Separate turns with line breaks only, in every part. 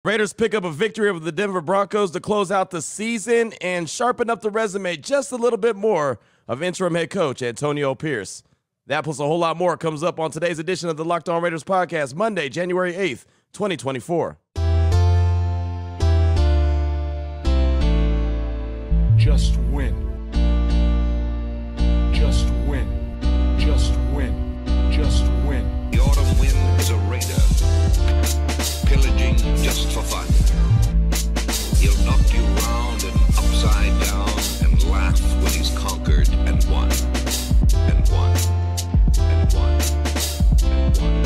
Raiders pick up a victory over the Denver Broncos to close out the season and sharpen up the resume just a little bit more of interim head coach Antonio Pierce. That plus a whole lot more comes up on today's edition of the Locked On Raiders podcast, Monday, January 8th, 2024.
Just win. Just win. Just win. Just win.
The autumn wind is a raider, pillaging just for fun. He'll knock you round and upside down and laugh when he's conquered and won. And won. And won. And won.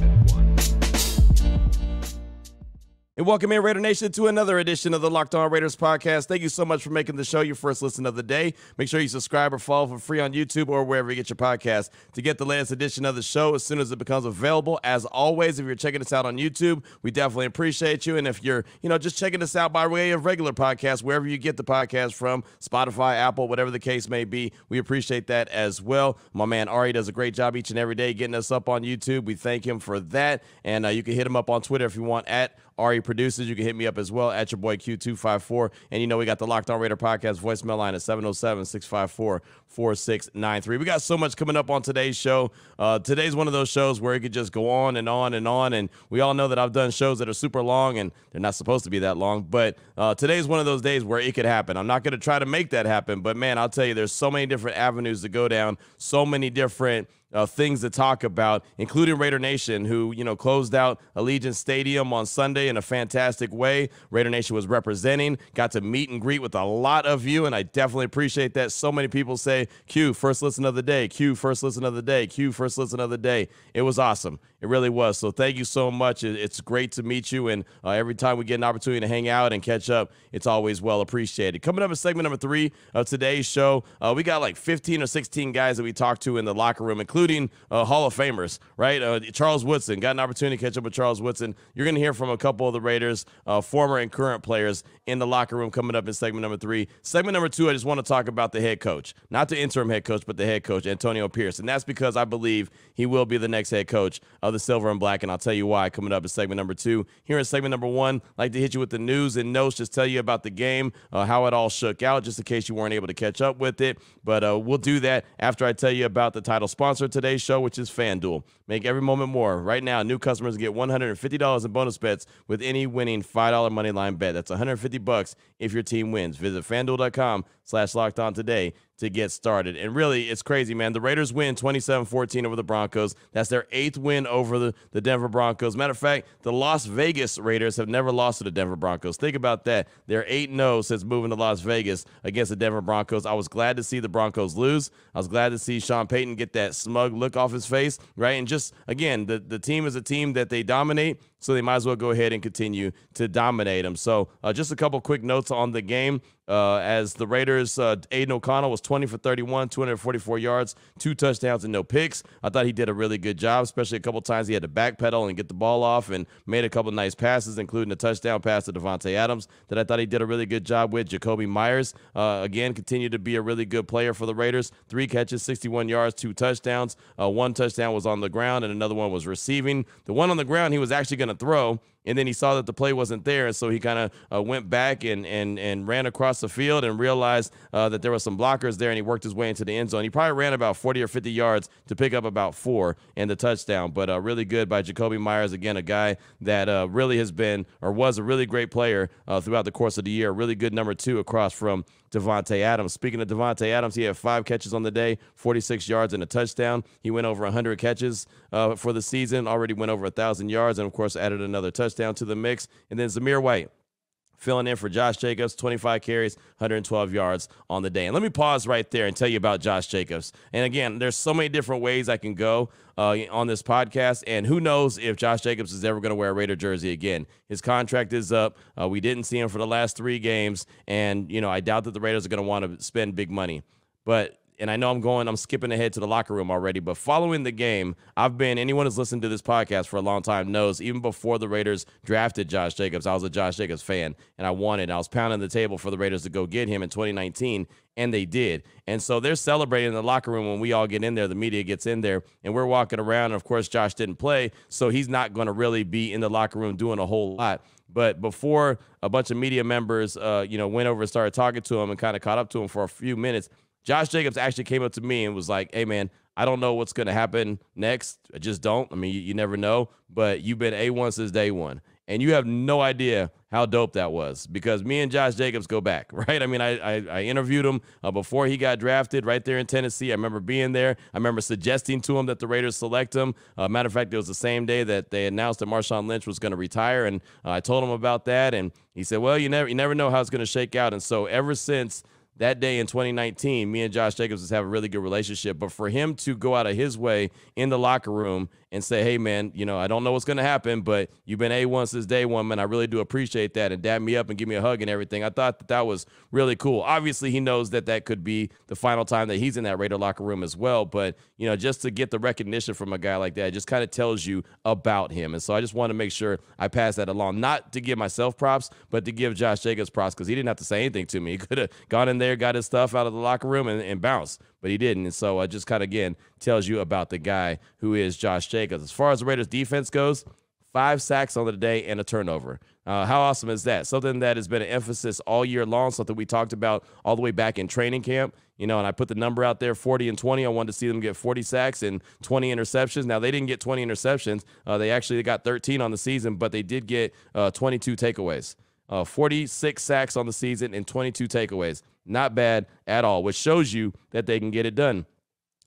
And won.
And welcome in, Raider Nation, to another edition of the Locked On Raiders podcast. Thank you so much for making the show your first listen of the day. Make sure you subscribe or follow for free on YouTube or wherever you get your podcast to get the latest edition of the show as soon as it becomes available. As always, if you're checking us out on YouTube, we definitely appreciate you. And if you're, just checking us out by way of regular podcasts, wherever you get the podcast from, Spotify, Apple, whatever the case may be, we appreciate that as well. My man Ari does a great job each and every day getting us up on YouTube. We thank him for that. And you can hit him up on Twitter if you want at Ari Produces. You can hit me up as well at your boy Q254. And we got the Locked On Raider podcast voicemail line at 707-654-4693. We got so much coming up on today's show. Today's one of those shows where it could just go on and on and on. And we all know that I've done shows that are super long and they're not supposed to be that long. But today's one of those days where it could happen. I'm not going to try to make that happen. But, man, I'll tell you, there's so many different avenues to go down, so many different things to talk about, including Raider Nation, who, closed out Allegiant Stadium on Sunday in a fantastic way. Raider Nation was representing, got to meet and greet with a lot of you, and I definitely appreciate that. So many people say, Q, first listen of the day, Q, first listen of the day, Q, first listen of the day. It was awesome. It really was. So thank you so much. It's great to meet you, and every time we get an opportunity to hang out and catch up, it's always well appreciated. Coming up in segment number 3 of today's show, we got like 15 or 16 guys that we talked to in the locker room, including Hall of Famers, right? Charles Woodson. Got an opportunity to catch up with Charles Woodson. You're going to hear from a couple of the Raiders, former and current players in the locker room coming up in segment number 3. Segment number 2, I just want to talk about the head coach. Not the interim head coach, but the head coach, Antonio Pierce. And that's because I believe he will be the next head coach of the Silver and Black, and I'll tell you why coming up in segment number 2. Here in segment number 1, I'd like to hit you with the news and notes, just tell you about the game, how it all shook out, just in case you weren't able to catch up with it. But we'll do that after I tell you about the title sponsor of today's show, which is FanDuel. Make every moment more. Right now, new customers get $150 in bonus bets with any winning $5 moneyline bet. That's $150 if your team wins. Visit FanDuel.com/lockedon today to get started. And really, it's crazy, man. The Raiders win 27-14 over the Broncos. That's their 8th win over the Denver Broncos. Matter of fact, the Las Vegas Raiders have never lost to the Denver Broncos. Think about that. They're 8-0 since moving to Las Vegas against the Denver Broncos. I was glad to see the Broncos lose. I was glad to see Sean Payton get that smug look off his face, right? And just, again, the team is a team that they dominate, so they might as well go ahead and continue to dominate them. So just a couple quick notes on the game. As the Raiders, Aiden O'Connell was 20 for 31, 244 yards, 2 touchdowns and no picks. I thought he did a really good job, especially a couple times he had to backpedal and get the ball off and made a couple nice passes, including a touchdown pass to Davante Adams that I thought he did a really good job with. Jacoby Myers, again, continued to be a really good player for the Raiders. 3 catches, 61 yards, 2 touchdowns. 1 touchdown was on the ground and another one was receiving. The one on the ground he was actually going to throw, and then he saw that the play wasn't there, and so he kind of went back and ran across the field and realized that there were some blockers there, and he worked his way into the end zone. He probably ran about 40 or 50 yards to pick up about 4 and the touchdown, but really good by Jacoby Myers. Again, a guy that really has been or was a really great player throughout the course of the year. Really good number 2 across from Davante Adams. Speaking of Davante Adams, he had 5 catches on the day, 46 yards and a touchdown. He went over 100 catches for the season, already went over 1,000 yards, and, of course, added another touchdown to the mix. And then Zamir White, filling in for Josh Jacobs, 25 carries, 112 yards on the day. And let me pause right there and tell you about Josh Jacobs. And again, there's so many different ways I can go on this podcast, and who knows if Josh Jacobs is ever going to wear a Raider jersey again. His contract is up. We didn't see him for the last 3 games, and, I doubt that the Raiders are going to want to spend big money. And I know I'm skipping ahead to the locker room already, but following the game, anyone who's listened to this podcast for a long time knows, even before the Raiders drafted Josh Jacobs, I was a Josh Jacobs fan, and I was pounding the table for the Raiders to go get him in 2019, and they did. And so they're celebrating in the locker room when we all get in there, the media gets in there, and we're walking around, and of course Josh didn't play, so he's not going to really be in the locker room doing a whole lot. But before a bunch of media members, went over and started talking to him and kind of caught up to him for a few minutes, Josh Jacobs actually came up to me and was like, hey, man, I don't know what's going to happen next. I just don't. I mean, you never know. But you've been A1 since day one. And you have no idea how dope that was, because me and Josh Jacobs go back, right? I mean, I interviewed him before he got drafted right there in Tennessee. I remember being there. I remember suggesting to him that the Raiders select him. Matter of fact, it was the same day that they announced that Marshawn Lynch was going to retire, and I told him about that, and he said, well, you never know how it's going to shake out. And so ever since that day in 2019, me and Josh Jacobs just have a really good relationship. But for him to go out of his way in the locker room and say, hey, man, I don't know what's going to happen, but you've been A1 since day one, man. I really do appreciate that, and dab me up and give me a hug and everything. I thought that was really cool. Obviously, he knows that could be the final time that he's in that Raider locker room as well. But, just to get the recognition from a guy like that, it just kind of tells you about him. And so I just want to make sure I pass that along, not to give myself props, but to give Josh Jacobs props, because he didn't have to say anything to me. He could have gone in there, got his stuff out of the locker room and bounced, but he didn't. And so just kind of, again, tells you about the guy who is Josh Jacobs. As far as the Raiders defense goes, 5 sacks on the day and a turnover. How awesome is that? Something that has been an emphasis all year long, something we talked about all the way back in training camp. And I put the number out there, 40 and 20. I wanted to see them get 40 sacks and 20 interceptions. Now, they didn't get 20 interceptions. They actually got 13 on the season, but they did get 22 takeaways. 46 sacks on the season and 22 takeaways. Not bad at all, which shows you that they can get it done,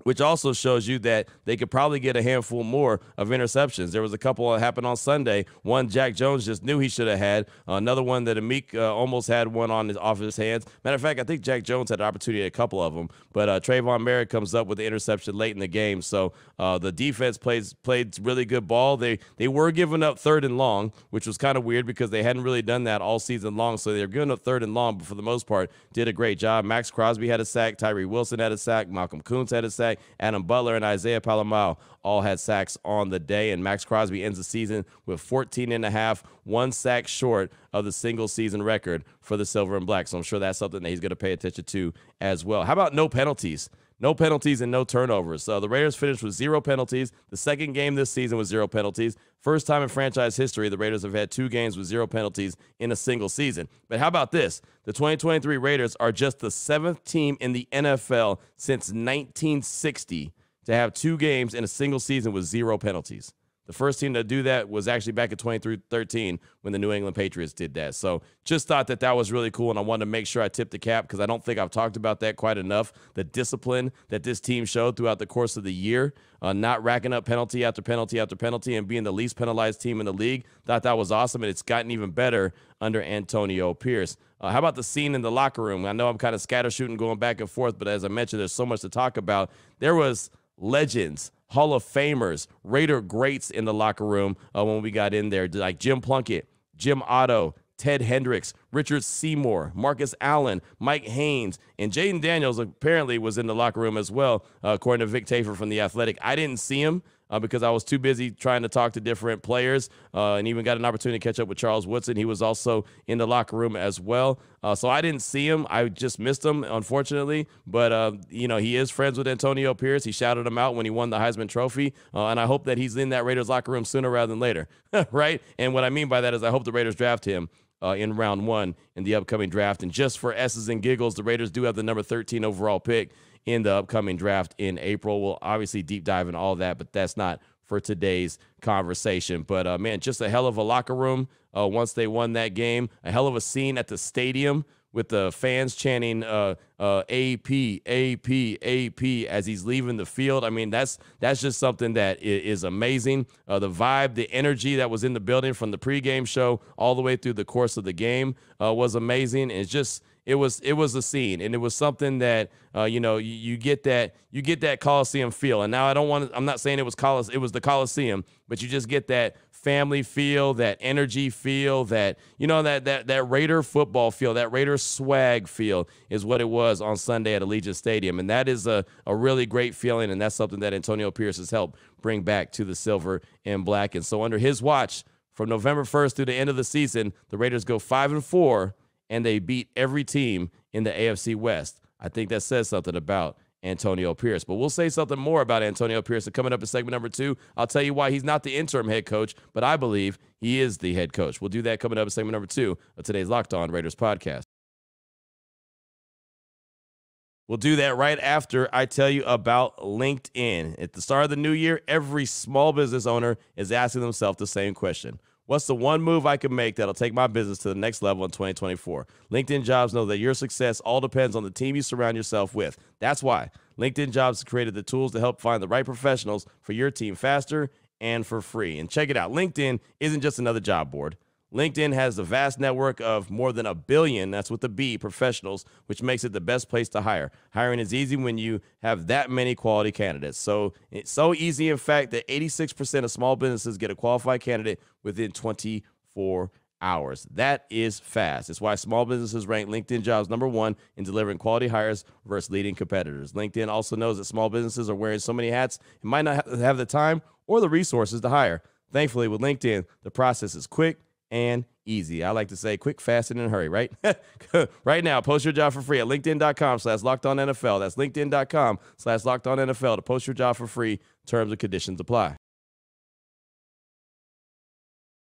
which also shows you that they could probably get a handful more of interceptions. There was a couple that happened on Sunday. One Jack Jones just knew he should have had. Another one that Amik almost had one off his hands. Matter of fact, I think Jack Jones had an opportunity at a couple of them. But Trayvon Merritt comes up with the interception late in the game. So the defense played really good ball. They were giving up 3rd and long, which was kind of weird because they hadn't really done that all season long. So they were giving up 3rd and long, but for the most part, did a great job. Max Crosby had a sack. Tyree Wilson had a sack. Malcolm Kuntz had a sack. Adam Butler and Isaiah Palomar all had sacks on the day, and Max Crosby ends the season with 14.5, 1 sack short of the single season record for the Silver and Black. So I'm sure that's something that he's going to pay attention to as well. How about no penalties? No penalties and no turnovers. So the Raiders finished with 0 penalties. The second game this season was 0 penalties. First time in franchise history, the Raiders have had 2 games with 0 penalties in a single season. But how about this? The 2023 Raiders are just the 7th team in the NFL since 1960 to have 2 games in a single season with 0 penalties. The first team to do that was actually back in 2013 when the New England Patriots did that. So just thought that was really cool, and I wanted to make sure I tipped the cap because I don't think I've talked about that quite enough, the discipline that this team showed throughout the course of the year, not racking up penalty after penalty after penalty and being the least penalized team in the league. Thought that was awesome, and it's gotten even better under Antonio Pierce. How about the scene in the locker room? I know I'm kind of scattershooting going back and forth, but as I mentioned, there's so much to talk about. There was legends, Hall of Famers, Raider greats in the locker room when we got in there, like Jim Plunkett, Jim Otto, Ted Hendricks, Richard Seymour, Marcus Allen, Mike Haynes, and Jaden Daniels apparently was in the locker room as well, according to Vic Tafer from The Athletic. I didn't see him because I was too busy trying to talk to different players and even got an opportunity to catch up with Charles Woodson. He was also in the locker room as well. So I didn't see him. I just missed him, unfortunately. But, he is friends with Antonio Pierce. He shouted him out when he won the Heisman Trophy. And I hope that he's in that Raiders locker room sooner rather than later, right? And what I mean by that is I hope the Raiders draft him in round 1 in the upcoming draft. And just for S's and giggles, the Raiders do have the number 13 overall pick in the upcoming draft in April. We'll obviously deep dive in all that, but that's not for today's conversation. But, man, just a hell of a locker room once they won that game. A hell of a scene at the stadium with the fans chanting AP, AP, AP as he's leaving the field. I mean, that's just something that is amazing. The vibe, the energy that was in the building from the pregame show all the way through the course of the game was amazing. And it was a scene, and it was something that you get that Coliseum feel. And now I'm not saying it was the Coliseum, but you just get that family feel, that energy feel, that that Raider football feel, that Raider swag feel is what it was on Sunday at Allegiant Stadium. And that is a really great feeling, and that's something that Antonio Pierce has helped bring back to the Silver and Black. And so under his watch, from November 1st through the end of the season, the Raiders go 5-4, and they beat every team in the AFC West. I think that says something about Antonio Pierce. But we'll say something more about Antonio Pierce coming up in segment number 2. I'll tell you why he's not the interim head coach, but I believe he is the head coach. We'll do that coming up in segment number 2 of today's Locked On Raiders podcast. We'll do that right after I tell you about LinkedIn. At the start of the new year, every small business owner is asking themselves the same question. What's the one move I can make that'll take my business to the next level in 2024? LinkedIn Jobs know that your success all depends on the team you surround yourself with. That's why LinkedIn Jobs created the tools to help find the right professionals for your team faster and for free. And check it out. LinkedIn isn't just another job board. LinkedIn has a vast network of more than 1 billion, that's with a B, professionals, which makes it the best place to hire. Hiring is easy when you have that many quality candidates. So it's so easy, in fact, that 86% of small businesses get a qualified candidate within 24 hours. That is fast. It's why small businesses rank LinkedIn Jobs number 1 in delivering quality hires versus leading competitors. LinkedIn also knows that small businesses are wearing so many hats and might not have the time or the resources to hire. Thankfully, with LinkedIn, the process is quick and easy. I like to say quick, fast, and in a hurry, right? Right now, post your job for free at linkedin.com/LockedOnNFL. That's linkedin.com/LockedOnNFL to post your job for free. Terms and conditions apply.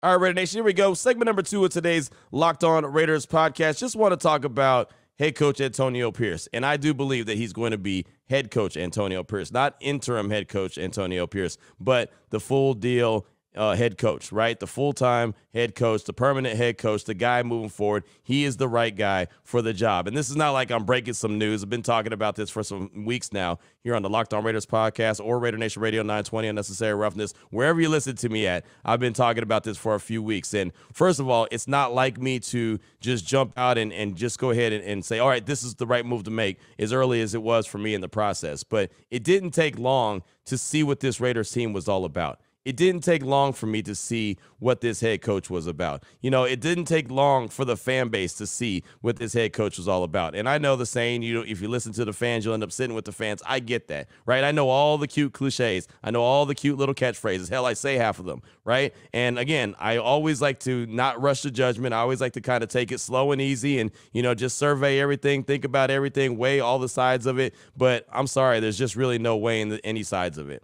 All right, Raider Nation, here we go. Segment number 2 of today's Locked On Raiders podcast. Just want to talk about head coach Antonio Pierce. And I do believe that he's going to be head coach Antonio Pierce, not interim head coach Antonio Pierce, but the full deal head coach, right? The full-time head coach, the permanent head coach, the guy moving forward. He is the right guy for the job. And this is not like I'm breaking some news. I've been talking about this for some weeks now here on the Locked On Raiders podcast or Raider Nation Radio 920 Unnecessary Roughness. Wherever you listen to me at, I've been talking about this for a few weeks. And first of all, it's not like me to just jump out and just go ahead and say, all right, this is the right move to make as early as it was for me in the process. But it didn't take long to see what this Raiders team was all about. It didn't take long for me to see what this head coach was about. You know, it didn't take long for the fan base to see what this head coach was all about. And I know the saying, you know, if you listen to the fans, you'll end up sitting with the fans. I get that, right? I know all the cute cliches. I know all the cute little catchphrases. Hell, I say half of them, right? And again, I always like to not rush to judgment. I always like to kind of take it slow and easy and, you know, just survey everything, think about everything, weigh all the sides of it. But I'm sorry, there's just really no weighing any sides of it.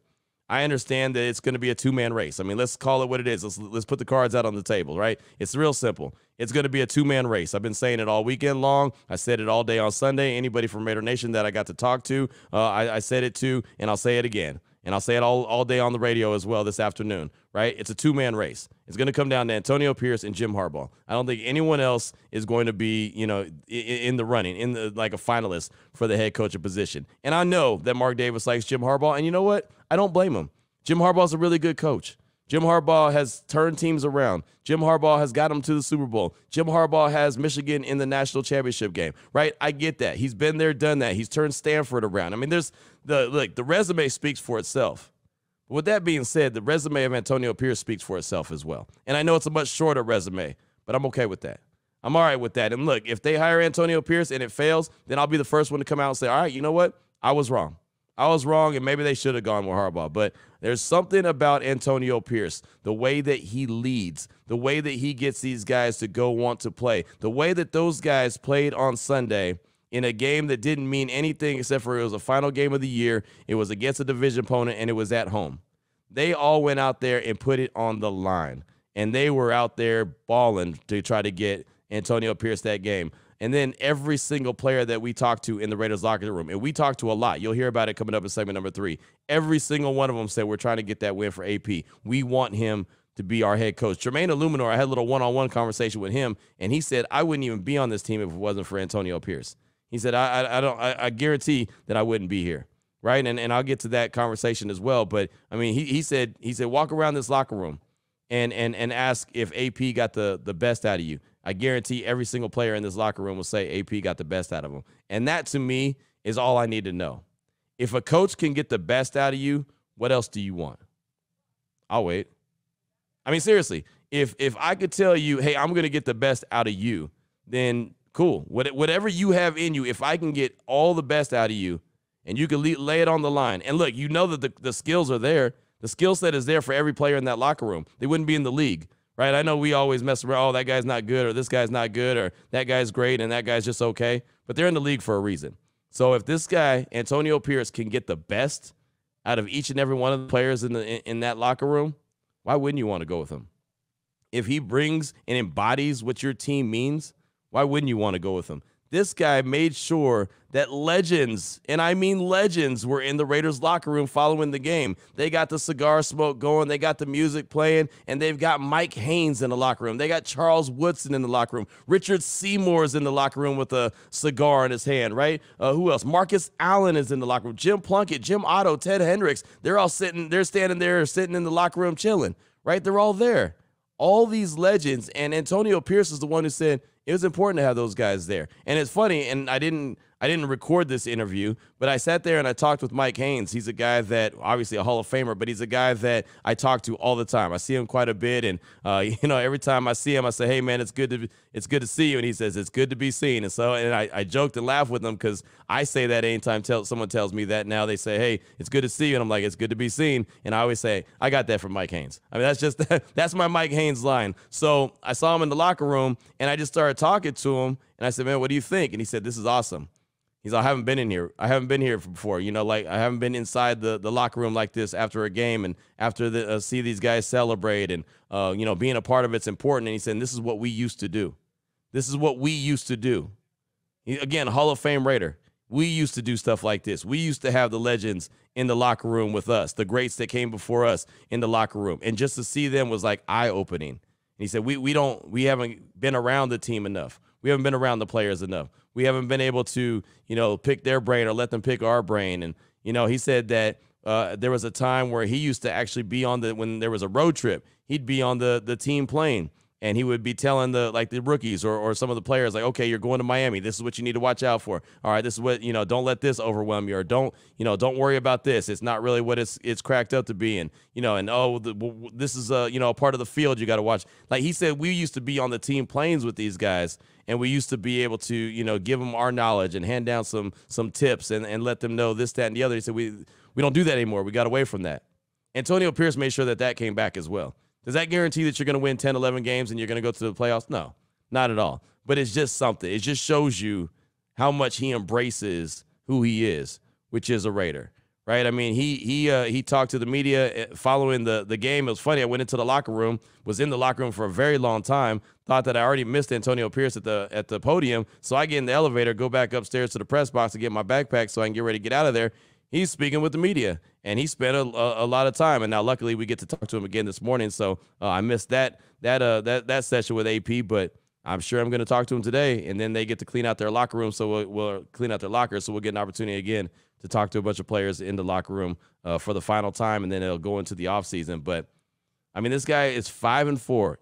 I understand that it's going to be a two-man race. I mean, let's call it what it is. Let's put the cards out on the table, right? It's real simple. It's going to be a two-man race. I've been saying it all weekend long. I said it all day on Sunday. Anybody from Raider Nation that I got to talk to, I said it to, and I'll say it again. And I'll say it all day on the radio as well this afternoon, right? It's a two-man race. It's going to come down to Antonio Pierce and Jim Harbaugh. I don't think anyone else is going to be, you know, in the running, like a finalist for the head coaching position. And I know that Mark Davis likes Jim Harbaugh, and you know what? I don't blame him. Jim Harbaugh's a really good coach. Jim Harbaugh has turned teams around. Jim Harbaugh has got them to the Super Bowl. Jim Harbaugh has Michigan in the national championship game, right? I get that. He's been there, done that. He's turned Stanford around. I mean, there's the resume speaks for itself. But with that being said, the resume of Antonio Pierce speaks for itself as well. And I know it's a much shorter resume, but I'm okay with that. I'm all right with that. And look, if they hire Antonio Pierce and it fails, then I'll be the first one to come out and say, all right, you know what? I was wrong. I was wrong, and maybe they should have gone with Harbaugh. But there's something about Antonio Pierce, the way that he leads, the way that he gets these guys to go want to play, the way that those guys played on Sunday in a game that didn't mean anything except for it was a final game of the year. It was against a division opponent, and it was at home. They all went out there and put it on the line, and they were out there balling to try to get Antonio Pierce that game. And then every single player that we talked to in the Raiders locker room, and we talked to a lot. You'll hear about it coming up in segment number 3. Every single one of them said, we're trying to get that win for AP. We want him to be our head coach. Jermaine Illuminor, I had a little one-on-one conversation with him, and he said, I wouldn't even be on this team if it wasn't for Antonio Pierce. He said, I guarantee that I wouldn't be here, right? And I'll get to that conversation as well. But, I mean, he said, walk around this locker room and ask if AP got the best out of you. I guarantee every single player in this locker room will say AP got the best out of him. And that, to me, is all I need to know. If a coach can get the best out of you, what else do you want? I'll wait. I mean, seriously, if I could tell you, hey, I'm going to get the best out of you, then cool. Whatever you have in you, if I can get all the best out of you and you can lay it on the line. And look, you know that the skills are there. The skill set is there for every player in that locker room. They wouldn't be in the league. Right? I know we always mess around, oh, that guy's not good, or this guy's not good, or that guy's great, and that guy's just okay. But they're in the league for a reason. So if this guy, Antonio Pierce, can get the best out of each and every one of the players in that locker room, why wouldn't you want to go with him? If he brings and embodies what your team means, why wouldn't you want to go with him? This guy made sure that legends, and I mean legends, were in the Raiders locker room following the game. They got the cigar smoke going. They got the music playing, and they've got Mike Haynes in the locker room. They got Charles Woodson in the locker room. Richard Seymour's in the locker room with a cigar in his hand, right? Who else? Marcus Allen is in the locker room. Jim Plunkett, Jim Otto, Ted Hendricks. They're standing there sitting in the locker room chilling, right? They're all there. All these legends, and Antonio Pierce is the one who said it was important to have those guys there. And it's funny, and I didn't record this interview, but I sat there and I talked with Mike Haynes. He's a guy that, obviously a Hall of Famer, but he's a guy that I talk to all the time. I see him quite a bit, and every time I see him, I say, "Hey man, it's good to see you." And he says, "It's good to be seen." And so, and I joked and laughed with him because I say that anytime someone tells me that now. They say, "Hey, it's good to see you," and I'm like, "It's good to be seen." And I always say, "I got that from Mike Haynes." I mean, that's my Mike Haynes line. So I saw him in the locker room, and I just started talking to him, and I said, "Man, what do you think?" And he said, "This is awesome." He's like, I haven't been in here. I haven't been here before. Like I haven't been inside the locker room like this after a game and after see these guys celebrate and, being a part of it's important. And he said, this is what we used to do. This is what we used to do. Again, Hall of Fame Raider. We used to do stuff like this. We used to have the legends in the locker room with us, the greats that came before us in the locker room. And just to see them was like eye-opening. And he said, we haven't been around the team enough. We haven't been around the players enough. We haven't been able to, pick their brain or let them pick our brain. And, he said that there was a time where he used to actually be when there was a road trip, he'd be on the team plane. And he would be telling the rookies or some of the players, like, okay, you're going to Miami. This is what you need to watch out for. All right, this is what, don't let this overwhelm you, or don't worry about this. It's not really what it's cracked up to be. And, this is a part of the field you got to watch. Like he said, we used to be on the team planes with these guys, and we used to be able to, give them our knowledge and hand down some tips and let them know this, that, and the other. He said, we don't do that anymore. We got away from that. Antonio Pierce made sure that came back as well. Does that guarantee that you're going to win 10, 11 games and you're going to go to the playoffs? No, not at all. But it's just something. It just shows you how much he embraces who he is, which is a Raider, right? I mean, he talked to the media following the game. It was funny. I went into the locker room, was in the locker room for a very long time, thought that I already missed Antonio Pierce at the podium. So I get in the elevator, go back upstairs to the press box to get my backpack so I can get ready to get out of there. He's speaking with the media, and he spent a lot of time. And now, luckily, we get to talk to him again this morning. So I missed that session with AP, but I'm sure I'm going to talk to him today. And then they get to clean out their locker room, so we'll clean out their lockers. So we'll get an opportunity again to talk to a bunch of players in the locker room for the final time, and then it'll go into the offseason. But I mean, this guy is 5-4,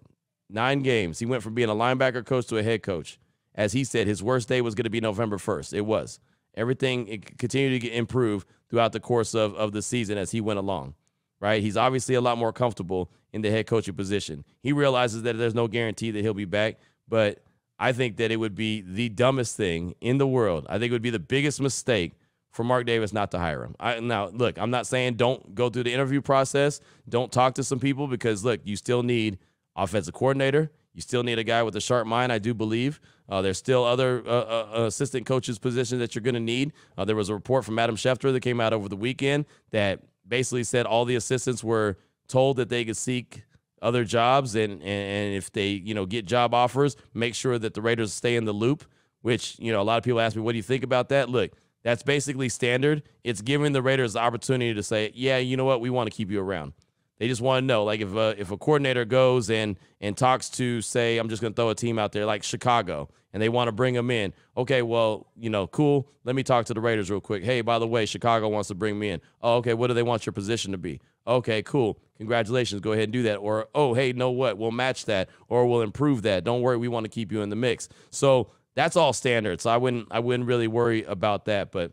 9 games. He went from being a linebacker coach to a head coach. As he said, his worst day was going to be November 1st. It was. Everything continued to improve throughout the course of the season as he went along, right? He's obviously a lot more comfortable in the head coaching position. He realizes that there's no guarantee that he'll be back, but I think that it would be the dumbest thing in the world. I think it would be the biggest mistake for Mark Davis not to hire him. Now, look, I'm not saying don't go through the interview process. Don't talk to some people because, look, you still need offensive coordinator. You still need a guy with a sharp mind, I do believe. There's still other assistant coaches positions that you're going to need. There was a report from Adam Schefter that came out over the weekend that basically said all the assistants were told that they could seek other jobs, and if they get job offers, make sure that the Raiders stay in the loop, which a lot of people ask me, what do you think about that? Look, that's basically standard. It's giving the Raiders the opportunity to say, yeah, you know what, we want to keep you around. They just want to know, like if a coordinator goes and talks to, say, I'm just going to throw a team out there like Chicago, and they want to bring them in. Okay, well, cool. Let me talk to the Raiders real quick. Hey, by the way, Chicago wants to bring me in. Oh, okay, what do they want your position to be? Okay, cool. Congratulations. Go ahead and do that. Or, oh, hey, know what? We'll match that, or we'll improve that. Don't worry, we want to keep you in the mix. So that's all standard. So I wouldn't really worry about that. But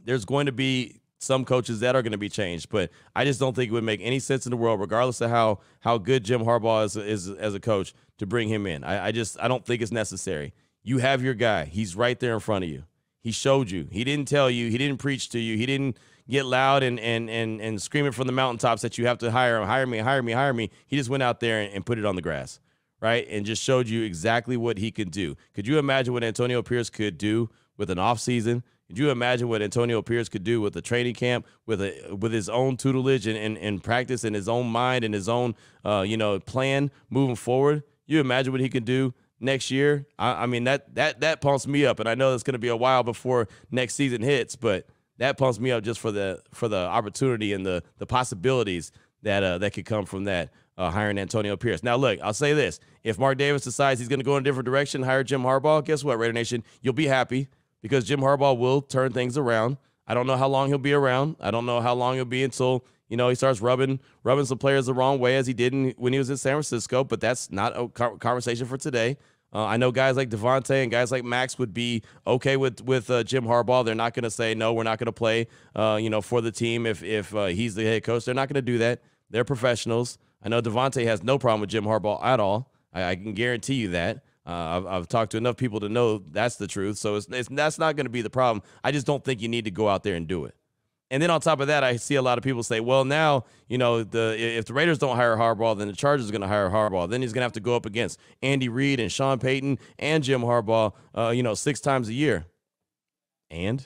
there's going to be some coaches that are going to be changed, but I just don't think it would make any sense in the world, regardless of how good Jim Harbaugh is as a coach, to bring him in. I don't think it's necessary. You have your guy. He's right there in front of you. He showed you. He didn't tell you. He didn't preach to you. He didn't get loud and scream it from the mountaintops that you have to hire him. Hire me, hire me, hire me. He just went out there and put it on the grass, right, and just showed you exactly what he could do. Could you imagine what Antonio Pierce could do with an offseason Could you imagine what Antonio Pierce could do with the training camp, with his own tutelage and practice and his own mind and his own plan moving forward? You imagine what he could do next year? I mean, that pumps me up, and I know it's going to be a while before next season hits, but that pumps me up just for the opportunity and the possibilities that could come from that hiring Antonio Pierce. Now, look, I'll say this. If Mark Davis decides he's going to go in a different direction, hire Jim Harbaugh, guess what, Raider Nation? You'll be happy because Jim Harbaugh will turn things around. I don't know how long he'll be around. I don't know how long he'll be until, he starts rubbing some players the wrong way as he did when he was in San Francisco, but that's not a conversation for today. I know guys like Devontae and guys like Max would be okay with Jim Harbaugh. They're not going to say, no, we're not going to play, for the team if he's the head coach. They're not going to do that. They're professionals. I know Devontae has no problem with Jim Harbaugh at all. I can guarantee you that. I've talked to enough people to know that's the truth. So that's not going to be the problem. I just don't think you need to go out there and do it. And then on top of that, I see a lot of people say, well, now, if the Raiders don't hire Harbaugh, then the Chargers are going to hire Harbaugh. Then he's going to have to go up against Andy Reid and Sean Payton and Jim Harbaugh, 6 times a year. And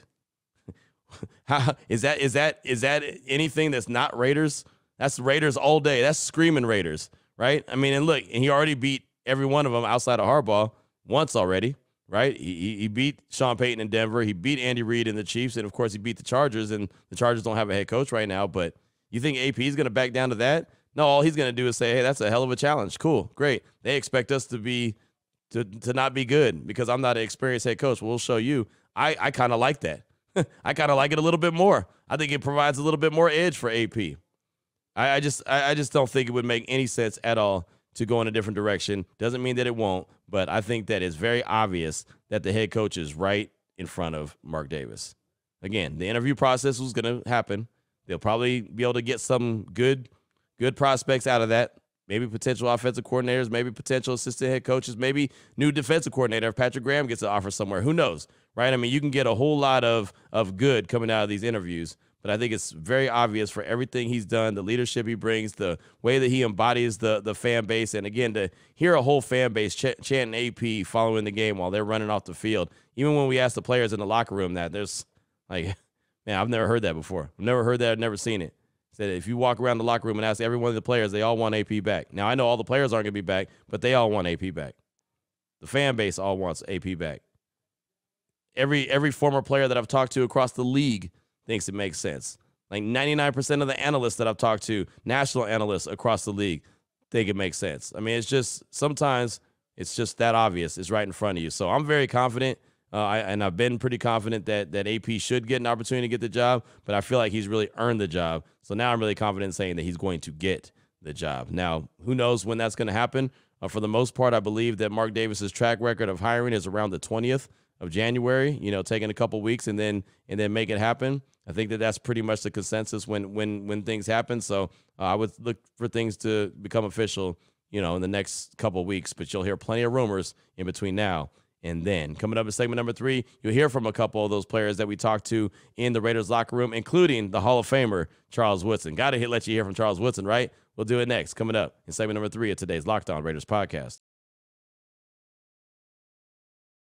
how is that anything that's not Raiders? That's Raiders all day. That's screaming Raiders, right? I mean, and look, and he already beat every one of them outside of Harbaugh once already. Right? He beat Sean Payton in Denver. He beat Andy Reid and the Chiefs. And, of course, he beat the Chargers. And the Chargers don't have a head coach right now. But you think AP is going to back down to that? No, all he's going to do is say, hey, that's a hell of a challenge. Cool. Great. They expect us to not be good because I'm not an experienced head coach. Well, we'll show you. I kind of like that. I kind of like it a little bit more. I think it provides a little bit more edge for AP. I just don't think it would make any sense at all to go in a different direction. Doesn't mean that it won't, but I think that it's very obvious that the head coach is right in front of Mark Davis. Again, the interview process was going to happen. They'll probably be able to get some good prospects out of that. Maybe potential offensive coordinators, maybe potential assistant head coaches, maybe new defensive coordinator if Patrick Graham gets an offer somewhere. Who knows, right? I mean, you can get a whole lot of good coming out of these interviews. But I think it's very obvious for everything he's done, the leadership he brings, the way that he embodies the fan base. And, again, to hear a whole fan base chanting AP following the game while they're running off the field, even when we ask the players in the locker room that, there's like, man, I've never heard that before. I've never heard that. I've never seen it. Said if you walk around the locker room and ask every one of the players, they all want AP back. Now, I know all the players aren't going to be back, but they all want AP back. The fan base all wants AP back. Every former player that I've talked to across the league thinks it makes sense. Like 99% of the analysts that I've talked to, national analysts across the league, think it makes sense. I mean, it's just sometimes it's just that obvious. It's right in front of you. So I'm very confident, and I've been pretty confident that AP should get an opportunity to get the job, but I feel like he's really earned the job. So now I'm really confident in saying that he's going to get the job. Now, who knows when that's going to happen? For the most part, I believe that Mark Davis's track record of hiring is around the 20th of January, taking a couple weeks and then make it happen. I think that's pretty much the consensus when things happen. So I would look for things to become official, in the next couple of weeks. But you'll hear plenty of rumors in between now and then. Coming up in segment number 3, you'll hear from a couple of those players that we talked to in the Raiders locker room, including the Hall of Famer, Charles Woodson. Got to let you hear from Charles Woodson, right? We'll do it next, coming up in segment number 3 of today's Locked On Raiders podcast.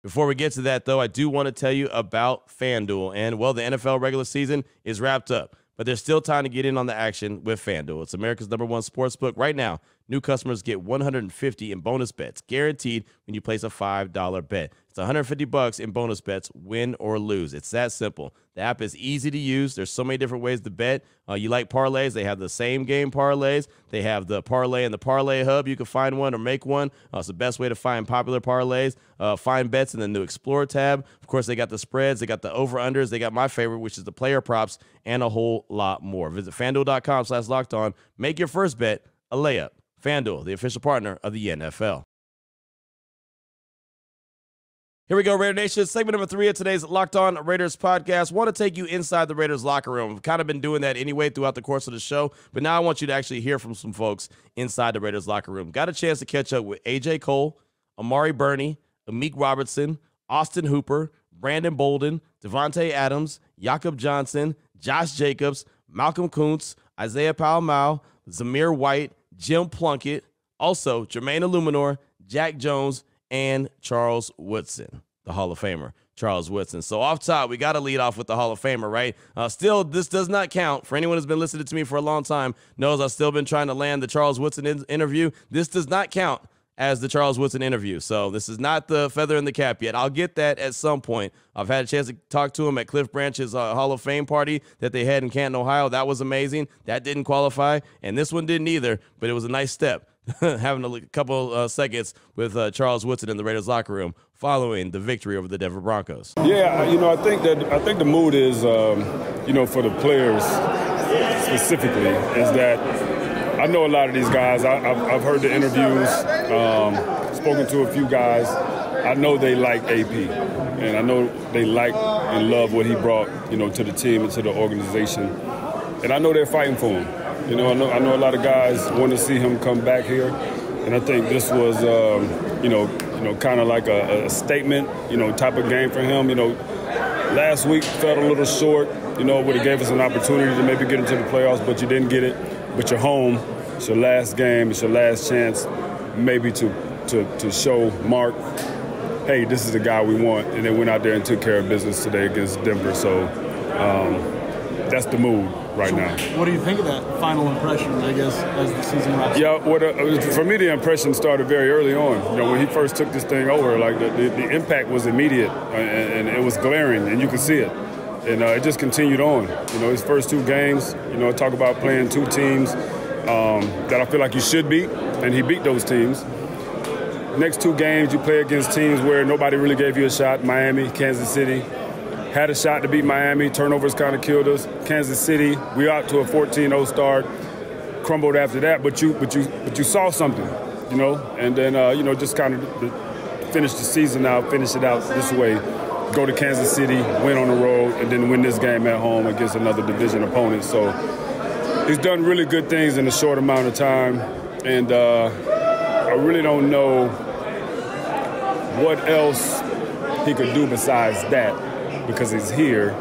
Before we get to that, though, I do want to tell you about FanDuel. And, well, the NFL regular season is wrapped up, but there's still time to get in on the action with FanDuel. It's America's #1 sportsbook. Right now, new customers get $150 in bonus bets, guaranteed when you place a $5 bet. It's $150 in bonus bets, win or lose. It's that simple. The app is easy to use. There's so many different ways to bet. You like parlays? They have the same game parlays. They have the parlay and the parlay hub. You can find one or make one. It's the best way to find popular parlays. Find bets in the new Explore tab. Of course, they got the spreads. They got the over-unders. They got my favorite, which is the player props, and a whole lot more. Visit FanDuel.com/lockedon. Make your first bet a layup. FanDuel, the official partner of the NFL. Here we go, Raider Nation. Segment number 3 of today's Locked On Raiders podcast. Want to take you inside the Raiders locker room. I've kind of been doing that anyway throughout the course of the show, but now I want you to actually hear from some folks inside the Raiders locker room. Got a chance to catch up with A.J. Cole, Amari Burney, Amik Robertson, Austin Hooper, Brandon Bolden, Devontae Adams, Jakob Johnson, Josh Jacobs, Malcolm Kuntz, Isaiah Powell-Mao, Zamir White, Jim Plunkett, also Jermaine Illuminor, Jack Jones, and Charles Woodson. the Hall of Famer, Charles Woodson. So off top, we got to lead off with the Hall of Famer, right? Still, this does not count. For anyone who's been listening to me for a long time knows I've still been trying to land the Charles Woodson interview. This does not count as the Charles Woodson interview. So this is not the feather in the cap yet. I'll get that at some point. I've had a chance to talk to him at Cliff Branch's Hall of Fame party that they had in Canton, Ohio. That was amazing. That didn't qualify, and this one didn't either, but it was a nice step. Having a couple seconds with Charles Woodson in the Raiders locker room following the victory over the Denver Broncos.
Yeah, I think the mood is, for the players specifically, is that I know a lot of these guys. I've heard the interviews, spoken to a few guys. I know they like AP, and I know they like and love what he brought, to the team and to the organization. And I know they're fighting for him. I know a lot of guys want to see him come back here, and I think this was, kind of like a statement, type of game for him. Last week felt a little short. Would have gave us an opportunity to maybe get into the playoffs, but you didn't get it. But you're home. It's your last game. It's your last chance, maybe to show Mark, hey, this is the guy we want. And they went out there and took care of business today against Denver. So that's the mood right now.
What do you think of that final impression, I guess, as the season wraps up?
Yeah, for me, the impression started very early on. When he first took this thing over, like the impact was immediate and it was glaring, and you could see it. And it just continued on. His first two games, talk about playing two teams that I feel like you should beat, and he beat those teams. Next two games, you play against teams where nobody really gave you a shot. Miami, Kansas City. Had a shot to beat Miami. Turnovers kind of killed us. Kansas City, we out to a 14-0 start. Crumbled after that, but you saw something, and then just kind of finish the season out, finish it out this way. Go to Kansas City, win on the road, and then win this game at home against another division opponent. So he's done really good things in a short amount of time, and I really don't know what else he could do besides that, because he's here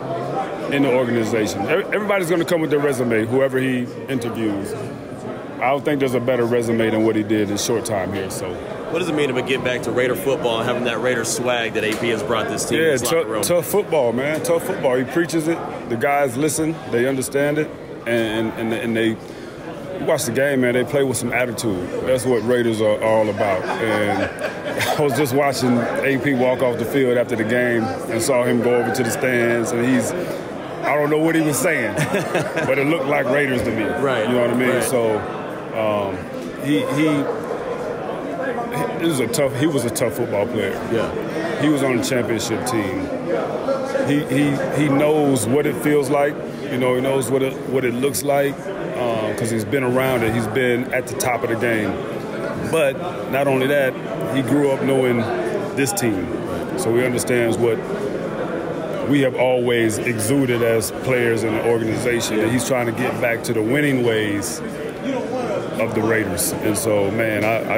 in the organization. Everybody's going to come with their resume, whoever he interviews. I don't think there's a better resume than what he did in short time here. So.
What does it mean to get back to Raider football and having that Raider swag that AP has brought this team?
Yeah, tough football, man. Tough football. He preaches it. The guys listen. They understand it, and they watch the game, man. They play with some attitude. That's what Raiders are all about. And I was just watching AP walk off the field after the game and saw him go over to the stands, and I don't know what he was saying, but it looked like Raiders to me.
Right.
You know what I mean?
Right.
So he was a tough football player.
Yeah.
He was on the championship team. He knows what it feels like. He knows what it looks like, because he's been around it. He's been at the top of the game. But not only that, he grew up knowing this team. So he understands what we have always exuded as players in the organization, and he's trying to get back to the winning ways of the Raiders. And so, man, I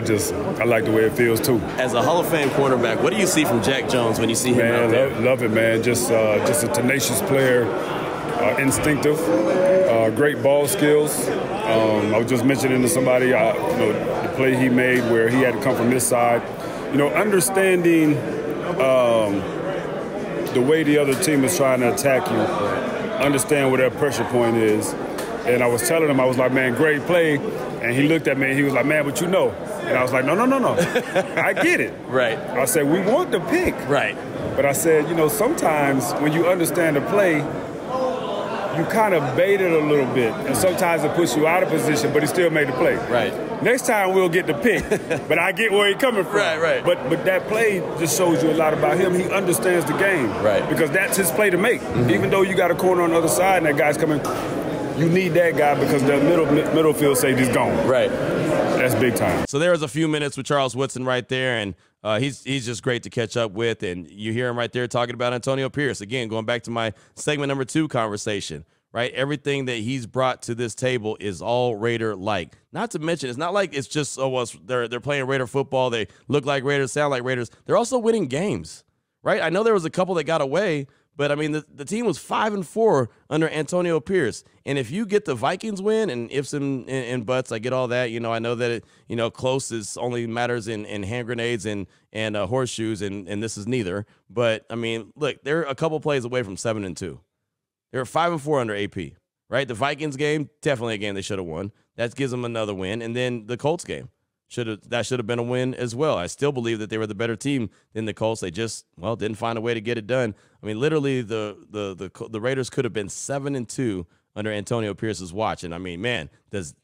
like the way it feels too.
As a Hall of Fame quarterback, what do you see from Jack Jones when you see him out there?
Love it, man. Just a tenacious player, instinctive, great ball skills. I was just mentioning to somebody, the play he made where he had to come from this side. Understanding the way the other team is trying to attack you, understand where their pressure point is. And I was telling him, I was like, man, great play. And he looked at me and he was like, man, but And I was like, no. I get it.
Right.
I said, we want the pick.
Right.
But I said, sometimes when you understand the play, you kind of bait it a little bit. And sometimes it puts you out of position, but he still made the play.
Right.
Next time we'll get the pick. But I get where he's coming from.
Right.
But that play just shows you a lot about him. He understands the game.
Right.
Because that's his play to make. Mm-hmm. Even though you got a corner on the other side and that guy's coming, you need that guy because the middle field safety's gone.
Right.
That's big time.
So there was a few minutes with Charles Woodson right there, and he's just great to catch up with. And you hear him right there talking about Antonio Pierce. Again, going back to my segment number 2 conversation, right? Everything that he's brought to this table is all Raider-like. Not to mention, it's not like it's just, they're playing Raider football. They look like Raiders, sound like Raiders. They're also winning games, right? I know there was a couple that got away, But I mean, the team was 5-4 under Antonio Pierce. And if you get the Vikings win, and ifs and buts, I get all that. You know, I know that it, close is only matters in hand grenades and horseshoes, and this is neither. But I mean, look, they're a couple plays away from 7-2. They're 5-4 under AP, right? The Vikings game, definitely a game they should have won. That gives them another win. And then the Colts game. That should have been a win as well. I still believe that they were the better team than the Colts. They just, didn't find a way to get it done. I mean, literally the Raiders could have been 7-2 under Antonio Pierce's watch. And I mean, man, does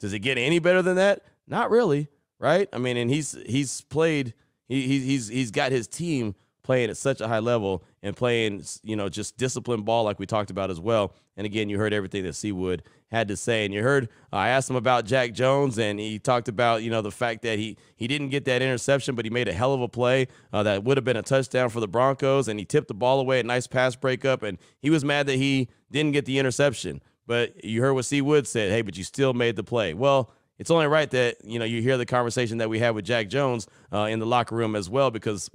it get any better than that? Not really, right? I mean, and he's got his team playing at such a high level and playing, just disciplined ball like we talked about as well. And again, you heard everything that Seawood had to say. And you heard, I asked him about Jack Jones, and he talked about, the fact that he didn't get that interception, but he made a hell of a play that would have been a touchdown for the Broncos, and he tipped the ball away, a nice pass breakup, and he was mad that he didn't get the interception. But you heard what Seawood said, hey, but you still made the play. Well, it's only right that, you hear the conversation that we had with Jack Jones in the locker room as well because,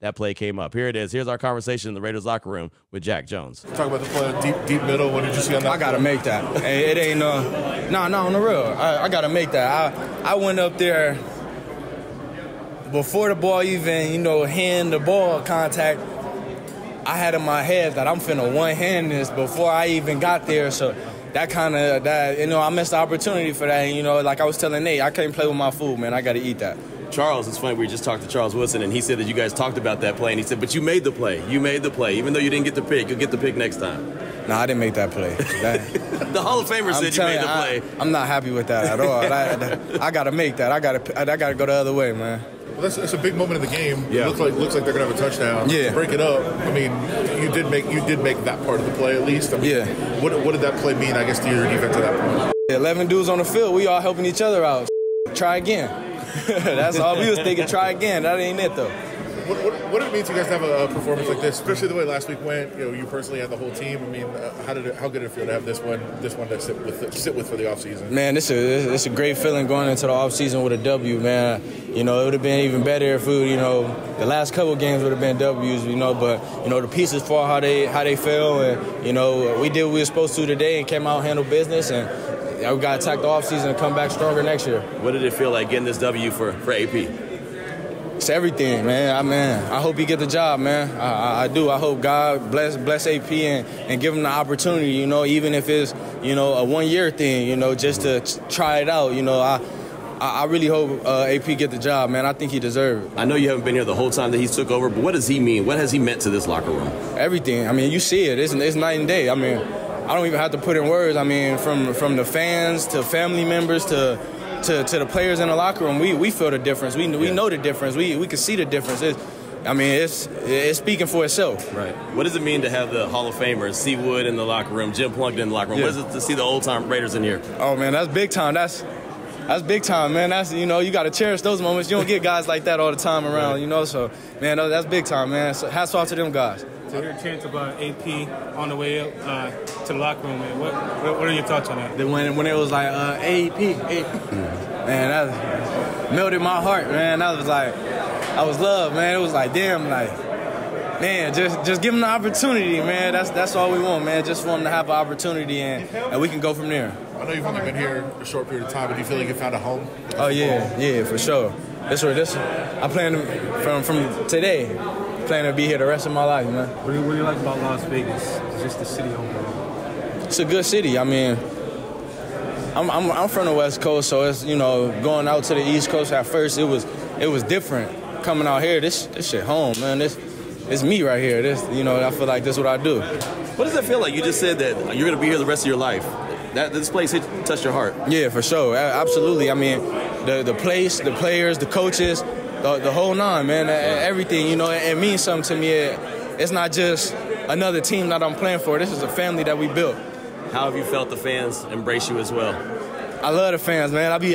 that play came up. Here it is. Here's our conversation in the Raiders locker room with Jack Jones.
Talk about the play, deep middle. What did you see on that?
I got to make that. It ain't no, on the real. I got to make that. I went up there before the ball even, hand the ball contact. I had in my head that I'm finna one-hand this before I even got there. So that I missed the opportunity for that. And, like I was telling Nate, I can't play with my food, man. I got to eat that.
Charles, it's funny, we just talked to Charles Woodson, and he said that you guys talked about that play, and he said, but you made the play. You made the play. Even though you didn't get the pick, you'll get the pick next time.
No, I didn't make that play.
The Hall of Famer said you made the play.
I'm not happy with that at all. I got to make that. I got to go the other way, man.
Well, that's a big moment in the game.
Yeah.
It looks like they're gonna have a touchdown.
Yeah.
To break it up. I mean, you did make that part of the play at least. I mean,
yeah.
What did that play mean? I guess to your defense at that point.
11 dudes on the field. We all helping each other out. Try again. That's all we was thinking. Try again. That ain't it though.
What did it mean to you guys to have a performance like this, especially the way last week went? You personally had the whole team. I mean, how good did it feel to have this one to sit with for the offseason?
Man, it's a great feeling going into the offseason with a W, man. It would have been even better if the last couple games would have been W's, but the pieces fall how they fell, and we did what we were supposed to today and came out and handled business, and we got to attack the offseason and come back stronger next year.
What did it feel like getting this W for AP?
It's everything, man. I hope he get the job, man. I do. I hope God bless AP and give him the opportunity, even if it's, a one-year thing, just to try it out. I really hope AP get the job, man. I think he deserves it.
I know you haven't been here the whole time that he's took over, but what does he mean? What has he meant to this locker room?
Everything. I mean, you see it. It's night and day. I mean, I don't even have to put in words. I mean, from the fans to family members to the players in the locker room, we feel the difference. We know the difference. We can see the difference. It's speaking for itself.
Right. What does it mean to have the Hall of Famers, Seawood in the locker room, Jim Plunkett in the locker room?
Yeah.
What is it to see the old-time Raiders in here?
Oh, man, that's big time. That's big time, man. That's, you got to cherish those moments. You don't get guys like that all the time around,
right.
So, man, that's big time, man. So hats off to them guys.
To hear chants about AP on the way up to the locker room, man. What are your thoughts on that?
When it was like AP, man, that melted my heart, man. That was love, man. It was like, damn, man, just give them the opportunity, man. That's all we want, man. Just for them to have an opportunity, and we can go from there.
I know you've only been here a short period of time, but do you feel like you found a home?
Oh yeah, for sure. I plan from today. Plan to be here the rest of my life, man.
What do you like about Las Vegas? Just the city overall.
It's a good city. I mean, I'm from the West Coast, so it's going out to the East Coast at first it was different. Coming out here, this shit home, man. It's me right here. I feel like this is what I do.
What does it feel like? You just said that you're gonna be here the rest of your life. This place touched your heart.
Yeah, for sure, absolutely. I mean, the place, the players, the coaches. The whole nine, man, everything, it means something to me. It's not just another team that I'm playing for. This is a family that we built.
How have you felt the fans embrace you as well?
I love the fans, man. I be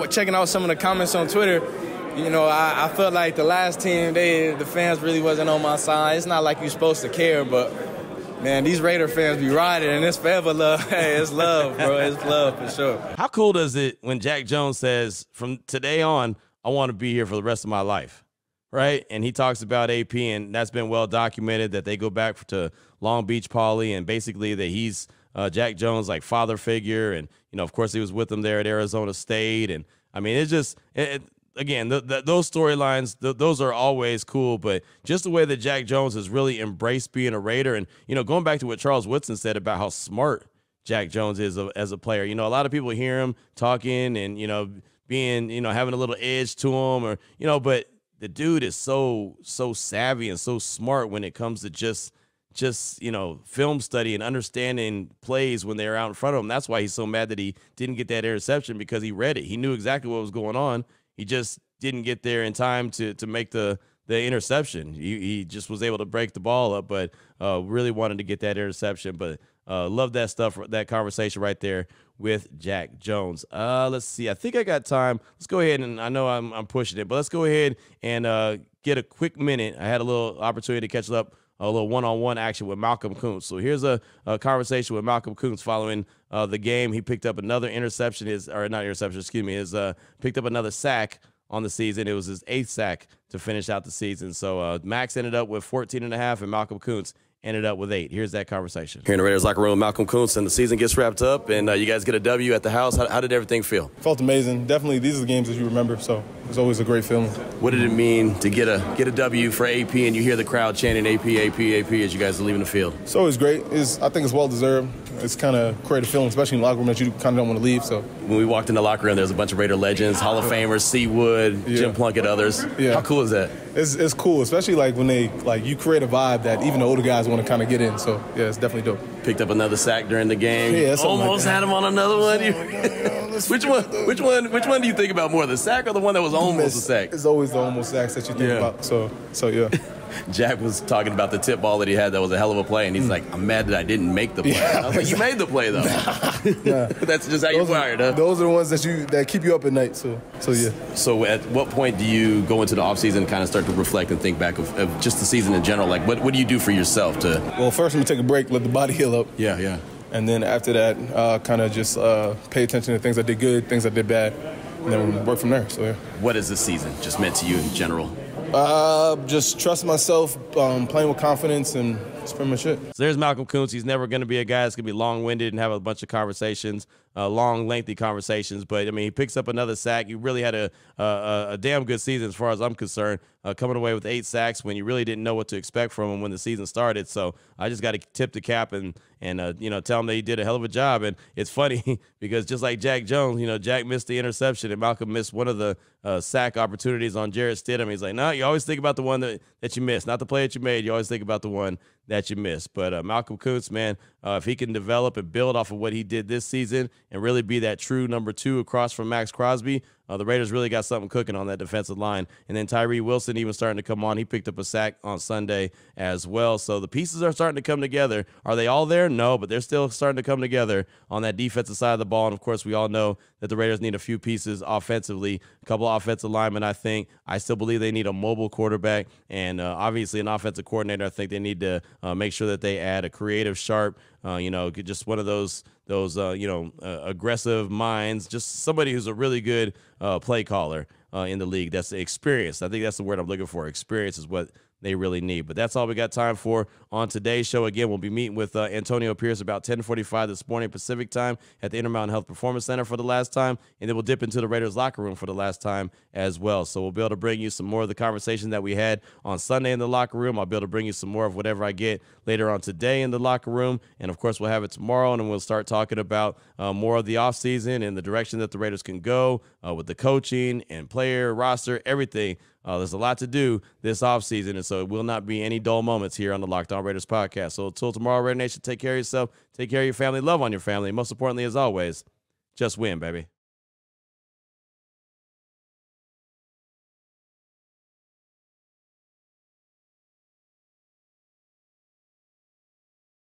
checking out some of the comments on Twitter. I felt like the last team, the fans really wasn't on my side. It's not like you're supposed to care, but, man, these Raider fans be riding, and it's forever love. Hey, it's love, bro. It's love for sure.
How cool does it when Jack Jones says, from today on, I want to be here for the rest of my life, right? And he talks about AP, and that's been well documented that they go back to Long Beach Poly, and basically that he's Jack Jones' like father figure. And, you know, of course he was with him there at Arizona State. And I mean, it's just, again, those storylines, those are always cool, but just the way that Jack Jones has really embraced being a Raider. And, you know, going back to what Charles Woodson said about how smart Jack Jones is as a player, you know, a lot of people hear him talking and, you know, being, you know, having a little edge to him, or, you know, but the dude is so savvy and so smart when it comes to just, you know, film study and understanding plays when they're out in front of him. That's why he's so mad that he didn't get that interception, because he read it. He knew exactly what was going on. He just didn't get there in time to make the interception. He just was able to break the ball up, but really wanted to get that interception. But love that stuff, that conversation right there with Jack Jones. Let's see. I think I got time. Let's go ahead, and I know I'm pushing it, but let's go ahead and get a quick minute. I had a little opportunity to catch up, a little one-on-one action with Malcolm Kuntz. So here's a conversation with Malcolm Kuntz following the game. He picked up another interception, picked up another sack on the season. It was his 8th sack to finish out the season. So Max ended up with 14.5, and Malcolm Kuntz ended up with 8. Here's that conversation. Here in the Raiders locker room, Malcolm Kuntz, and the season gets wrapped up, and you guys get a W at the house. How did everything feel?
Felt amazing. Definitely, these are the games that you remember, so it's always a great feeling.
What did it mean to get a W for AP, and you hear the crowd chanting AP, AP, AP as you guys are leaving the field?
It's always great. I think it's well-deserved. It's kind of create a feeling, especially in the locker room, that you kind of don't want to leave. So
when we walked in the locker room, there's a bunch of Raider legends, Hall of Famers, C. Wood, Jim Plunkett, others.
Yeah.
How cool is that?
It's cool, especially like when you create a vibe that even the older guys want to kind of get in. So yeah, it's definitely dope.
Picked up another sack during the game.
Yeah,
almost had him on another one. Which one do you think about more, the sack or the one that was almost a sack?
It's always the almost sacks that you think about. So yeah.
Jack was talking about the tip ball that he had. That was a hell of a play, and he's like, "I'm mad that I didn't make the play."
Yeah,
I was like, "You made the play though."
Nah.
That's just how you wired, huh?
Those are the ones that keep you up at night. So yeah.
So at what point do you go into the offseason and kind of start to reflect and think back of just the season in general? Like, what do you do for yourself to?
Well, first I'm gonna take a break, let the body heal up.
Yeah.
And then after that, kind of just pay attention to things I did good, things I did bad, and then work from there. So yeah.
What has the season just meant to you in general?
Just trust myself, playing with confidence, and that's pretty much it.
So there's Malcolm Kuntz. He's never going to be a guy that's going to be long-winded and have a bunch of conversations, long, lengthy conversations. But, I mean, he picks up another sack. He really had a damn good season as far as I'm concerned, coming away with 8 sacks when you really didn't know what to expect from him when the season started. So I just got to tip the cap and tell him that he did a hell of a job. And it's funny because just like Jack Jones, Jack missed the interception and Malcolm missed one of the sack opportunities on Jarrett Stidham. He's like, no, you always think about the one that you missed, not the play that you made. You always think about the one that you missed. But Malcolm Kuntz, man, if he can develop and build off of what he did this season and really be that true number 2 across from Max Crosby, the Raiders really got something cooking on that defensive line. And then Tyree Wilson even starting to come on. He picked up a sack on Sunday as well. So the pieces are starting to come together. Are they all there? No, but they're still starting to come together on that defensive side of the ball. And, of course, we all know that the Raiders need a few pieces offensively, a couple of offensive linemen, I think. I still believe they need a mobile quarterback and obviously an offensive coordinator. I think they need to make sure that they add a creative, sharp, just one of those aggressive minds, just somebody who's a really good play caller in the league. That's experienced. I think that's the word I'm looking for. Experience is what they really need. But that's all we got time for on today's show. Again, we'll be meeting with Antonio Pierce about 10:45 this morning Pacific time at the Intermountain Health Performance Center for the last time, and then we'll dip into the Raiders locker room for the last time as well. So we'll be able to bring you some more of the conversation that we had on Sunday in the locker room. I'll be able to bring you some more of whatever I get later on today in the locker room, and of course we'll have it tomorrow, and we'll start talking about more of the offseason and the direction that the Raiders can go with the coaching and player roster, everything. There's a lot to do this offseason, and so it will not be any dull moments here on the Locked On Raiders podcast. So until tomorrow, Raider Nation, take care of yourself, take care of your family, love on your family, and most importantly, as always, just win, baby.